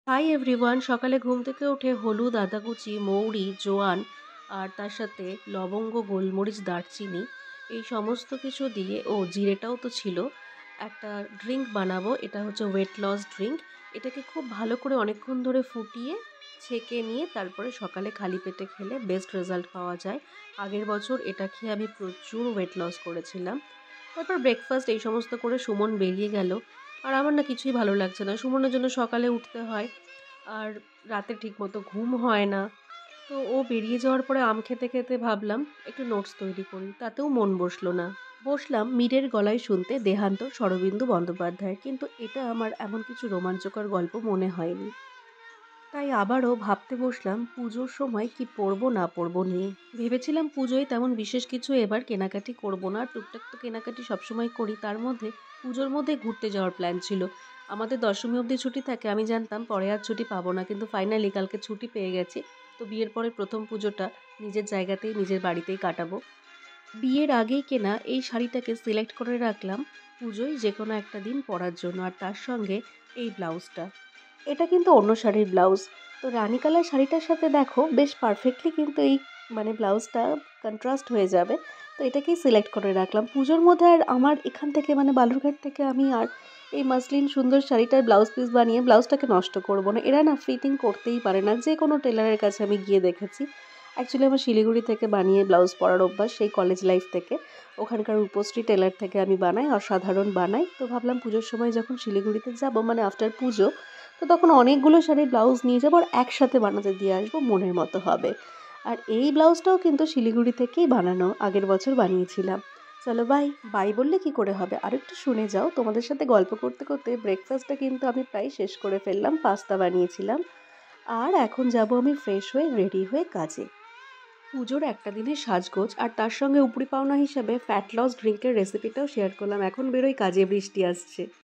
Hi everyone, সকালে ঘুম থেকে উঠে হলুদ, আদা কুচি, মৌরি, জোয়ান আর তার সাথে লবঙ্গ, গোলমরিচ, দারচিনি এই সমস্ত কিছু দিয়ে জিরেটাও তো ছিল, একটা ড্রিঙ্ক বানাবো। এটা হচ্ছে ওয়েট লস ড্রিঙ্ক। এটাকে খুব ভালো করে অনেকক্ষণ ধরে ফুটিয়ে ছেঁকে নিয়ে তারপরে সকালে খালি পেটে খেলে বেস্ট রেজাল্ট পাওয়া যায়। আগের বছর এটা খেয়ে আমি প্রচুর ওয়েট লস করেছিলাম। তারপর ব্রেকফাস্ট এই সমস্ত করে সুমন বেরিয়ে গেল। আর আমার না কিছুই ভালো লাগছে না। সুমনের জন্য সকালে উঠতে হয়, আর রাতে ঠিকমতো ঘুম হয় না। তো ও বেরিয়ে যাওয়ার পরে আম খেতে খেতে ভাবলাম একটু নোটস তৈরি করি, তাতেও মন বসলো না। বসলাম মীরের গলায় শুনতে দেহান্ত শরদিন্দু বন্দ্যোপাধ্যায়ের, কিন্তু এটা আমার এমন কিছু রোমাঞ্চকর গল্প মনে হয়নি। তাই আবারও ভাবতে বসলাম পুজোর সময় কি পরবো না পরবো নিয়ে। ভেবেছিলাম পুজোয় তেমন বিশেষ কিছু এবার কেনাকাটি করব না, টুকটাক তো কেনাকাটি সবসময় করি। তার মধ্যে পুজোর মধ্যে ঘুরতে যাওয়ার প্ল্যান ছিল। আমাদের দশমী অবধি ছুটি থাকে, আমি জানতাম পরে আর ছুটি পাবো না, কিন্তু ফাইনালি কালকে ছুটি পেয়ে গেছি। তো বিয়ের পরে প্রথম পুজোটা নিজের জায়গাতেই, নিজের বাড়িতেই কাটাবো। বিয়ের আগেই কেনা এই শাড়িটাকে সিলেক্ট করে রাখলাম পুজোয় যে কোনো একটা দিন পরার জন্য, আর তার সঙ্গে এই ব্লাউজটা। এটা কিন্তু অন্য শাড়ির ব্লাউজ। তো রানী কালার শাড়িটার সাথে দেখো বেশ পারফেক্টলি কিন্তু এই ব্লাউজটা কন্ট্রাস্ট হয়ে যাবে। তো এটাকেই সিলেক্ট করে রাখলাম পুজোর মধ্যে। আর আমার এখান থেকে বালুরঘাট থেকে আমি আর এই মাসলিন সুন্দর শাড়িটার ব্লাউজ পিস বানিয়ে ব্লাউজটাকে নষ্ট করব না। এরা না ফিটিং করতেই পারে না, যে কোনো টেলারের কাছে আমি গিয়ে দেখেছি। অ্যাকচুয়ালি আমার শিলিগুড়ি থেকে বানিয়ে ব্লাউজ পরার অভ্যাস সেই কলেজ লাইফ থেকে। ওখানকার রূপশ্রী টেলার থেকে আমি বানাই, অসাধারণ বানাই। তো ভাবলাম পুজোর সময় যখন শিলিগুড়িতে যাব, আফটার পুজো, তো তখন অনেকগুলো শাড়ির ব্লাউজ নিয়ে যাবো আর একসাথে বানাতে দিয়ে আসবো, মনের মতো হবে। আর এই ব্লাউজটাও কিন্তু শিলিগুড়ি থেকেই বানানো, আগের বছর বানিয়েছিলাম। চলো বাই বাই বললে কি করে হবে, আর একটু শুনে যাও। তোমাদের সাথে গল্প করতে করতে ব্রেকফাস্টটা কিন্তু আমি প্রায় শেষ করে ফেললাম, পাস্তা বানিয়েছিলাম। আর এখন যাব আমি ফ্রেশ হয়ে রেডি হয়ে কাজে। পুজোর একটা দিনের সাজগোজ আর তার সঙ্গে উপরি পাওনা হিসাবে ফ্যাট লস ড্রিঙ্কের রেসিপিটাও শেয়ার করলাম। এখন বেরোই কাজে, বৃষ্টি আসছে।